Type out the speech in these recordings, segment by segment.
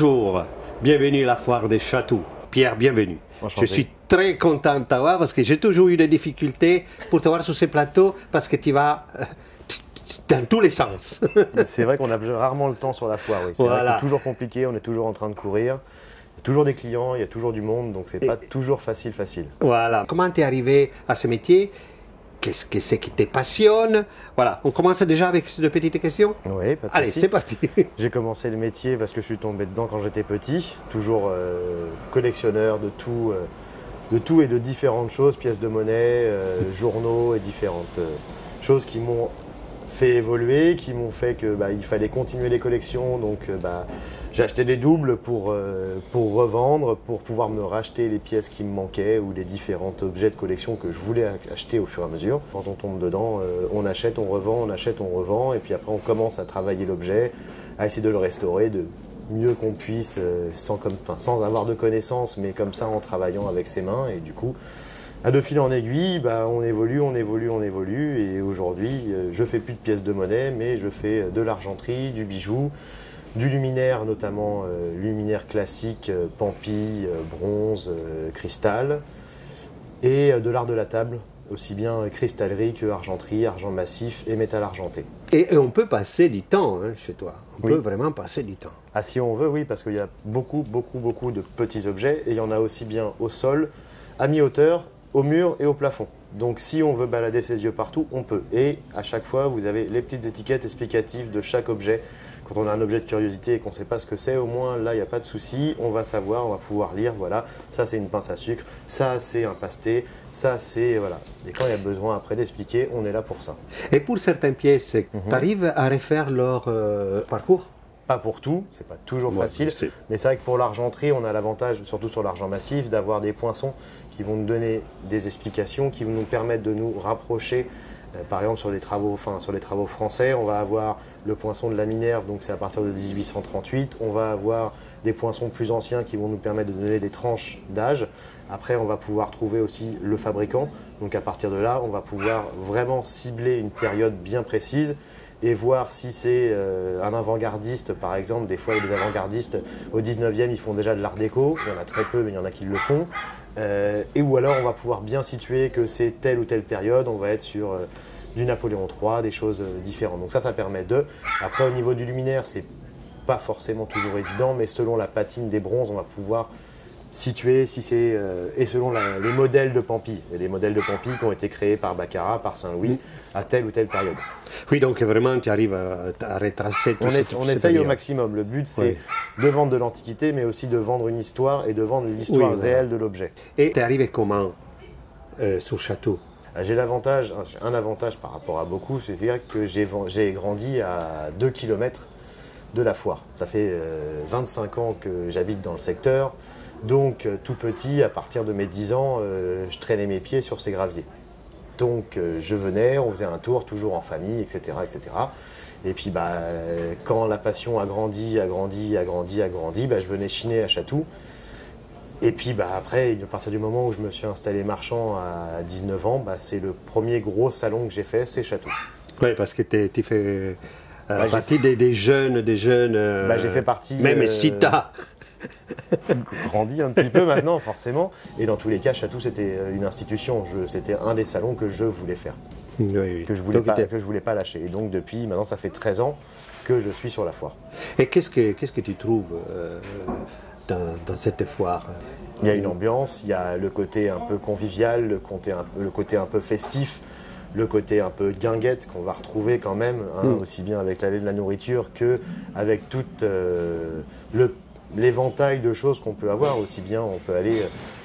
Bonjour, bienvenue à la foire des châteaux. Pierre, bienvenue. Enchanté. Je suis très content de t'avoir parce que j'ai toujours eu des difficultés pour te voir sur ces plateaux parce que tu vas dans tous les sens. C'est vrai qu'on a rarement le temps sur la foire, oui. C'est vrai que c'est toujours compliqué, on est toujours en train de courir. Il y a toujours des clients, il y a toujours du monde, donc c'est pas toujours facile. Voilà. Comment tu es arrivé à ce métier? Qu'est-ce que c'est qui te passionne? Voilà, on commence déjà avec de petites questions? Oui, pas de Allez, souci. c'est parti. J'ai commencé le métier parce que je suis tombé dedans quand j'étais petit, toujours collectionneur de tout et de différentes choses, pièces de monnaie, journaux et différentes choses qui m'ont fait évoluer, qui m'ont fait que il fallait continuer les collections, donc j'ai acheté des doubles pour revendre, pour pouvoir me racheter les pièces qui me manquaient ou les différents objets de collection que je voulais acheter au fur et à mesure. Quand on tombe dedans, on achète, on revend, et puis après on commence à travailler l'objet, à essayer de le restaurer de mieux qu'on puisse, sans avoir de connaissances, mais comme ça en travaillant avec ses mains, et du coup, de fil en aiguille, on évolue, et aujourd'hui, je fais plus de pièces de monnaie, mais je fais de l'argenterie, du bijou, du luminaire, notamment luminaire classique, pampi, bronze, cristal, et de l'art de la table, aussi bien cristallerie que argenterie, argent massif et métal argenté. Et on peut passer du temps chez toi, on peut vraiment passer du temps. Ah, si on veut, oui, parce qu'il y a beaucoup de petits objets, et il y en a aussi bien au sol, à mi-hauteur, au mur et au plafond. Donc si on veut balader ses yeux partout, on peut. Et à chaque fois, vous avez les petites étiquettes explicatives de chaque objet. Quand on a un objet de curiosité et qu'on ne sait pas ce que c'est, au moins là, il n'y a pas de souci. On va savoir, on va pouvoir lire, voilà, ça c'est une pince à sucre, ça c'est un pasté, ça c'est, voilà. Et quand il y a besoin après d'expliquer, on est là pour ça. Et pour certaines pièces, tu arrives à refaire leur parcours? Pas pour tout, c'est pas toujours facile, mais c'est vrai que pour l'argenterie, on a l'avantage, surtout sur l'argent massif, d'avoir des poinçons qui vont nous donner des explications, qui vont nous permettre de nous rapprocher. Par exemple, sur les travaux français, on va avoir le poinçon de laminaire, donc c'est à partir de 1838. On va avoir des poinçons plus anciens qui vont nous permettre de donner des tranches d'âge. Après, on va pouvoir trouver aussi le fabricant. Donc à partir de là, on va pouvoir vraiment cibler une période bien précise et voir si c'est un avant-gardiste, par exemple. Des fois, il y a des avant-gardistes au 19e, ils font déjà de l'art déco. Il y en a très peu, mais il y en a qui le font. Ou alors, on va pouvoir bien situer que c'est telle ou telle période. On va être sur du Napoléon III, des choses différentes. Donc ça permet de. Après, au niveau du luminaire, c'est pas forcément toujours évident, mais selon la patine des bronzes, on va pouvoir situer si c'est et selon les modèles de Pampi. Il y a des modèles de Pampi qui ont été créés par Baccarat, par Saint-Louis, à telle ou telle période. Oui, donc vraiment tu arrives à retracer tout ça. On essaye au maximum. Le but c'est de vendre de l'antiquité, mais aussi de vendre une histoire et de vendre l'histoire réelle de l'objet. Et tu es arrivé comment sur le château? J'ai un avantage par rapport à beaucoup, c'est-à-dire que j'ai grandi à 2 km de la foire. Ça fait 25 ans que j'habite dans le secteur. Donc tout petit, à partir de mes 10 ans, je traînais mes pieds sur ces graviers. Donc je venais, on faisait un tour, toujours en famille, etc. Et puis quand la passion a grandi, je venais chiner à Chatou. Et puis après, à partir du moment où je me suis installé marchand à 19 ans, c'est le premier gros salon que j'ai fait, c'est Chatou. Oui, parce que tu fais partie des jeunes... j'ai fait partie... Même si tu as... grandi un petit peu maintenant, forcément. Et dans tous les cas, Chatou, c'était une institution. C'était un des salons que je voulais faire. Que je voulais pas lâcher. Et donc, depuis, maintenant, ça fait 13 ans que je suis sur la foire. Et qu'est-ce que tu trouves dans cette foire? Il y a une ambiance, il y a le côté un peu convivial, le côté un peu festif, le côté un peu guinguette qu'on va retrouver quand même, aussi bien avec l'allée de la nourriture qu'avec tout l'éventail de choses qu'on peut avoir. Aussi bien on peut aller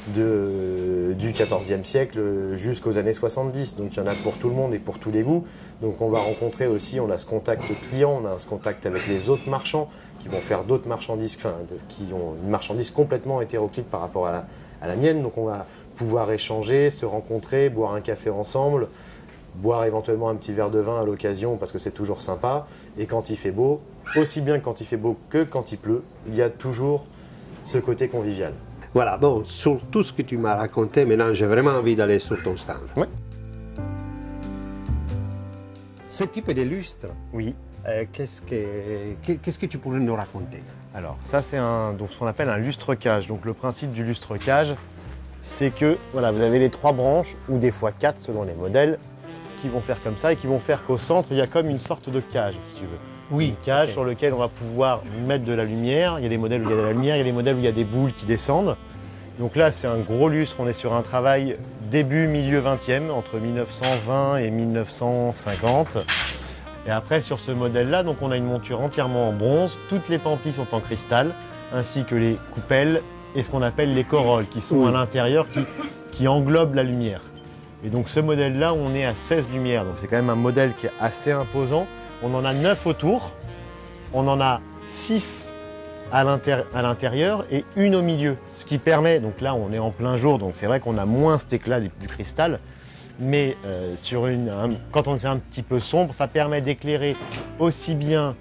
du XIVe siècle jusqu'aux années 70. Donc il y en a pour tout le monde et pour tous les goûts. Donc on va rencontrer aussi, on a ce contact client, on a ce contact avec les autres marchands qui vont faire d'autres marchandises, qui ont une marchandise complètement hétéroclite par rapport à la mienne. Donc on va pouvoir échanger, se rencontrer, boire un café ensemble, boire éventuellement un petit verre de vin à l'occasion parce que c'est toujours sympa. Et quand il fait beau, aussi bien quand il fait beau que quand il pleut, il y a toujours ce côté convivial. Voilà, bon, sur tout ce que tu m'as raconté, maintenant j'ai vraiment envie d'aller sur ton stand. Ouais. Ce type de lustre, oui. qu'est-ce que tu pourrais nous raconter? Alors ça c'est ce qu'on appelle un lustre cage. Donc le principe du lustre cage, c'est que voilà, vous avez les 3 branches, ou des fois 4 selon les modèles, qui vont faire comme ça et qui vont faire qu'au centre, il y a comme une sorte de cage, si tu veux. Oui. Une cage sur laquelle on va pouvoir mettre de la lumière. Il y a des modèles où il y a de la lumière, il y a des modèles où il y a des boules qui descendent. Donc là, c'est un gros lustre. On est sur un travail début, milieu 20e, entre 1920 et 1950. Et après, sur ce modèle-là, donc on a une monture entièrement en bronze. Toutes les pampis sont en cristal, ainsi que les coupelles et ce qu'on appelle les corolles, qui sont à l'intérieur, qui englobent la lumière. Et donc ce modèle-là, on est à 16 lumières. Donc c'est quand même un modèle qui est assez imposant. On en a 9 autour. On en a 6 à l'intérieur et une au milieu. Ce qui permet, donc là on est en plein jour, donc c'est vrai qu'on a moins cet éclat du cristal, mais quand on est un petit peu sombre, ça permet d'éclairer aussi bien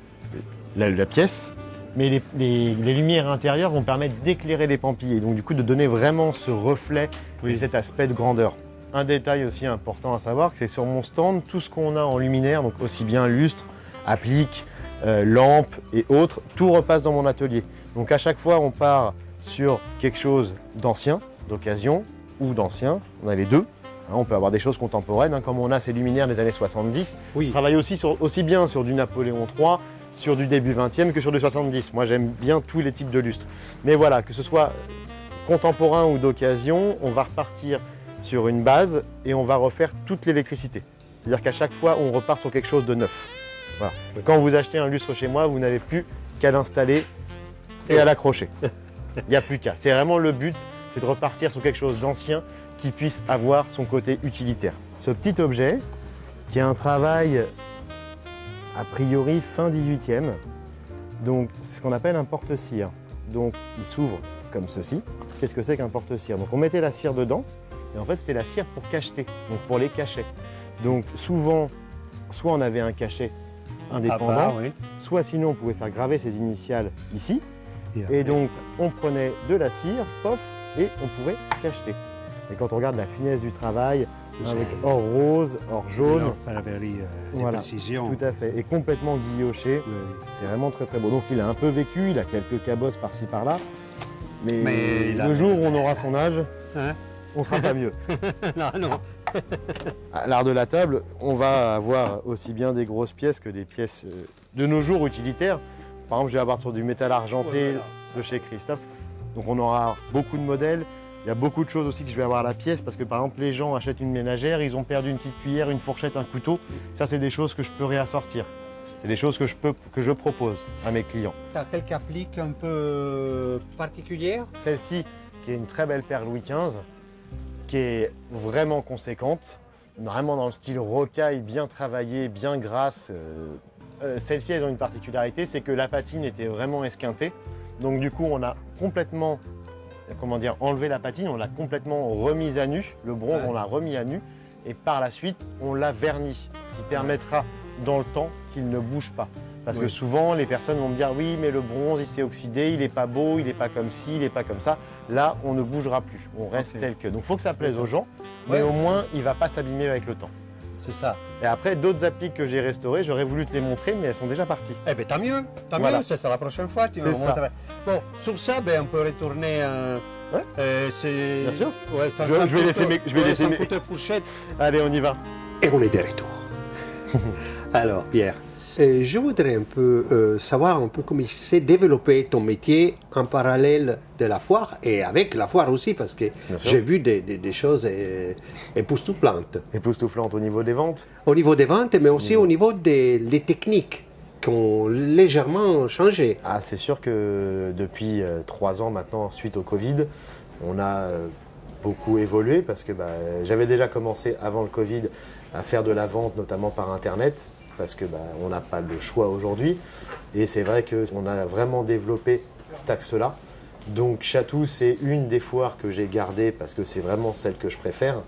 la pièce, mais les lumières intérieures vont permettre d'éclairer les pampilles et donc du coup de donner vraiment ce reflet et cet aspect de grandeur. Un détail aussi important à savoir, que c'est sur mon stand, tout ce qu'on a en luminaire, donc aussi bien lustre, applique, lampes et autres, tout repasse dans mon atelier. Donc à chaque fois on part sur quelque chose d'ancien, d'occasion ou d'ancien, on a les deux. On peut avoir des choses contemporaines, comme on a ces luminaires des années 70. Oui. On travaille aussi bien sur du Napoléon III, sur du début 20e que sur du 70. Moi j'aime bien tous les types de lustres. Mais voilà, que ce soit contemporain ou d'occasion, on va repartir sur une base et on va refaire toute l'électricité. C'est-à-dire qu'à chaque fois on repart sur quelque chose de neuf. Voilà. Quand vous achetez un lustre chez moi, vous n'avez plus qu'à l'installer et à l'accrocher. Il n'y a plus qu'à. C'est vraiment le but, c'est de repartir sur quelque chose d'ancien qui puisse avoir son côté utilitaire. Ce petit objet, qui est un travail a priori fin 18e, donc c'est ce qu'on appelle un porte-cire. Donc il s'ouvre comme ceci. Qu'est-ce que c'est qu'un porte-cire? Donc on mettait la cire dedans, et en fait c'était la cire pour cacheter, donc pour les cachets. Donc souvent, soit on avait un cachet indépendant, oui. soit sinon on pouvait faire graver ses initiales ici. Et donc on prenait de la cire, pof, et on pouvait cacheter. Et quand on regarde la finesse du travail, avec or rose, or jaune, voilà, précision. tout à fait, et complètement guilloché, Oui. c'est vraiment très très beau. Donc il a un peu vécu, il a quelques cabosses par-ci par-là, mais le jour où on aura son âge, Hein? on sera pas mieux. Non, non. À l'art de la table, on va avoir aussi bien des grosses pièces que des pièces de nos jours utilitaires. Par exemple, je vais avoir sur du métal argenté de chez Christophe. Donc on aura beaucoup de modèles. Il y a beaucoup de choses aussi que je vais avoir à la pièce parce que par exemple, les gens achètent une ménagère, ils ont perdu une petite cuillère, une fourchette, un couteau. Ça, c'est des choses que je peux réassortir. C'est des choses que je propose à mes clients. Tu as quelques appliques un peu particulières? Celle-ci, qui est une très belle paire Louis XV, qui est vraiment conséquente, vraiment dans le style rocaille, bien travaillée, bien grasse. Celles-ci, elles ont une particularité, c'est que la patine était vraiment esquintée. Donc du coup, on a complètement, enlevé la patine, on l'a complètement remise à nu. Le bronze, on l'a remis à nu. Et par la suite, on l'a verni, ce qui permettra dans le temps qu'il ne bouge pas. Parce que souvent, les personnes vont me dire « oui, mais le bronze, il s'est oxydé, il n'est pas beau, il n'est pas comme ci, il n'est pas comme ça ». Là, on ne bougera plus, on reste tel que. Donc, il faut que ça plaise aux gens, mais au moins, il ne va pas s'abîmer avec le temps. C'est ça. Et après, d'autres appliques que j'ai restaurées, j'aurais voulu te les montrer, mais elles sont déjà parties. Eh bien, tant mieux, Voilà. c'est ça la prochaine fois. Tu me C'est ça. montreras. Bon, sur ça, ben, on peut retourner. Ouais. C'est... Bien sûr. Ouais, Je vais laisser mes... fourchette. Allez, on y va. Et on est de retour. Alors, Pierre, je voudrais un peu savoir un peu comment il s'est développé ton métier en parallèle de la foire et avec la foire aussi, parce que j'ai vu des choses époustouflantes. Époustouflante au niveau des ventes. Au niveau des ventes, mais aussi au niveau des techniques qui ont légèrement changé. Ah, c'est sûr que depuis 3 ans maintenant, suite au Covid, on a beaucoup évolué parce que j'avais déjà commencé avant le Covid à faire de la vente, notamment par Internet, parce que on n'a pas le choix aujourd'hui. Et c'est vrai qu'on a vraiment développé cet axe-là. Donc Chatou, c'est une des foires que j'ai gardées parce que c'est vraiment celle que je préfère.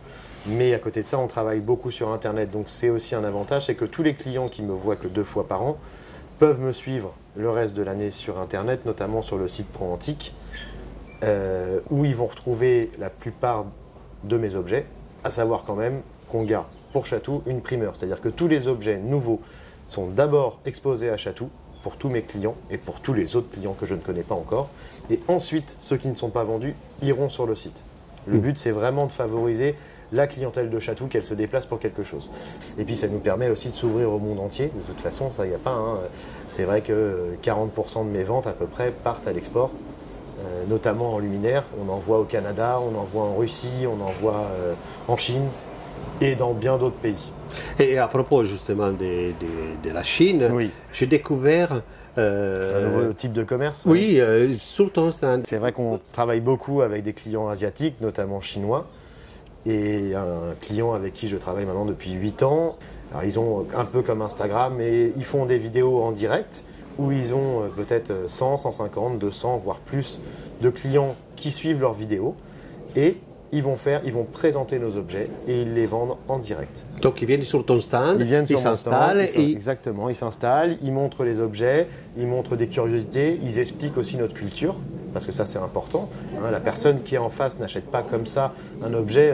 Mais à côté de ça, on travaille beaucoup sur Internet. Donc c'est aussi un avantage, c'est que tous les clients qui me voient que 2 fois par an peuvent me suivre le reste de l'année sur Internet, notamment sur le site ProAntique, où ils vont retrouver la plupart de mes objets, à savoir quand même qu'on garde pour Chatou une primeur. C'est-à-dire que tous les objets nouveaux sont d'abord exposés à Chatou, pour tous mes clients et pour tous les autres clients que je ne connais pas encore. Et ensuite, ceux qui ne sont pas vendus iront sur le site. Le but, c'est vraiment de favoriser la clientèle de Chatou, qu'elle se déplace pour quelque chose. Et puis ça nous permet aussi de s'ouvrir au monde entier. De toute façon, ça, il n'y a pas. Hein. C'est vrai que 40% de mes ventes à peu près partent à l'export, notamment en luminaire. On envoie au Canada, on envoie en Russie, on envoie en Chine et dans bien d'autres pays. Et à propos justement de la Chine, Oui. j'ai découvert... Un nouveau type de commerce. Oui, sur ton stand. C'est vrai qu'on travaille beaucoup avec des clients asiatiques, notamment chinois. Et un client avec qui je travaille maintenant depuis 8 ans, alors ils ont un peu comme Instagram, mais ils font des vidéos en direct où ils ont peut-être 100, 150, 200, voire plus de clients qui suivent leurs vidéos et ils vont présenter nos objets et ils les vendent en direct. Donc ils viennent sur ton stand, Ils viennent sur mon stand, s'installent et... exactement, ils s'installent, ils montrent les objets, ils montrent des curiosités, ils expliquent aussi notre culture, parce que ça c'est important. Hein, la personne qui est en face n'achète pas comme ça un objet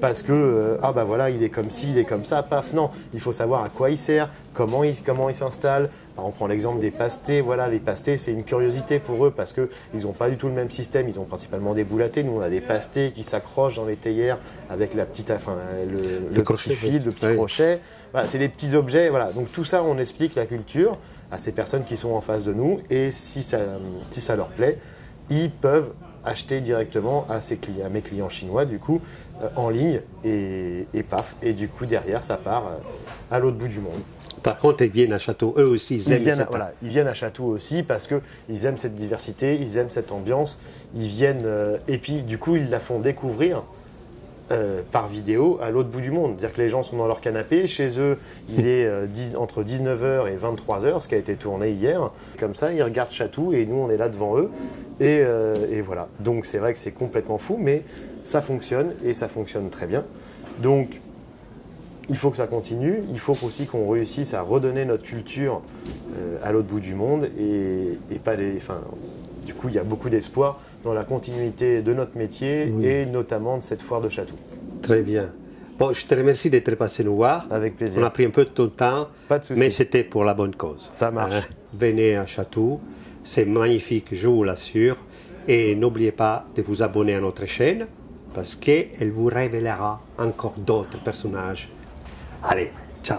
parce que ah bah voilà il est comme ci, il est comme ça, paf, non, il faut savoir à quoi il sert, comment il s'installe. Alors, on prend l'exemple des pastés, voilà, les pastés c'est une curiosité pour eux parce qu'ils n'ont pas du tout le même système, ils ont principalement des boules à thé, nous on a des pastés qui s'accrochent dans les théières avec la petite, enfin, le crochet, petit fil, le petit oui. crochet, voilà, c'est des petits objets, voilà, donc tout ça on explique la culture à ces personnes qui sont en face de nous et si ça leur plaît, ils peuvent acheter directement à mes clients chinois du coup en ligne et paf, et du coup derrière ça part à l'autre bout du monde. Par contre, ils viennent à Château, eux aussi, ils aiment ils viennent à Chatou aussi parce qu'ils aiment cette diversité, ils aiment cette ambiance, ils viennent et puis du coup ils la font découvrir par vidéo à l'autre bout du monde. C'est-à-dire que les gens sont dans leur canapé, chez eux il est entre 19h et 23h, ce qui a été tourné hier. Comme ça, ils regardent Chatou et nous on est là devant eux et voilà. Donc c'est vrai que c'est complètement fou, mais ça fonctionne et ça fonctionne très bien. Donc il faut que ça continue, il faut aussi qu'on réussisse à redonner notre culture à l'autre bout du monde et pas les. Enfin, du coup, il y a beaucoup d'espoir dans la continuité de notre métier oui. et notamment de cette foire de Chatou. Très bien. Bon, je te remercie d'être passé nous voir. Avec plaisir. On a pris un peu de ton temps, Pas de souci. mais c'était pour la bonne cause. Ça marche. Venez à Chatou, c'est magnifique, je vous l'assure. Et n'oubliez pas de vous abonner à notre chaîne parce qu'elle vous révélera encore d'autres personnages. Allez, ciao.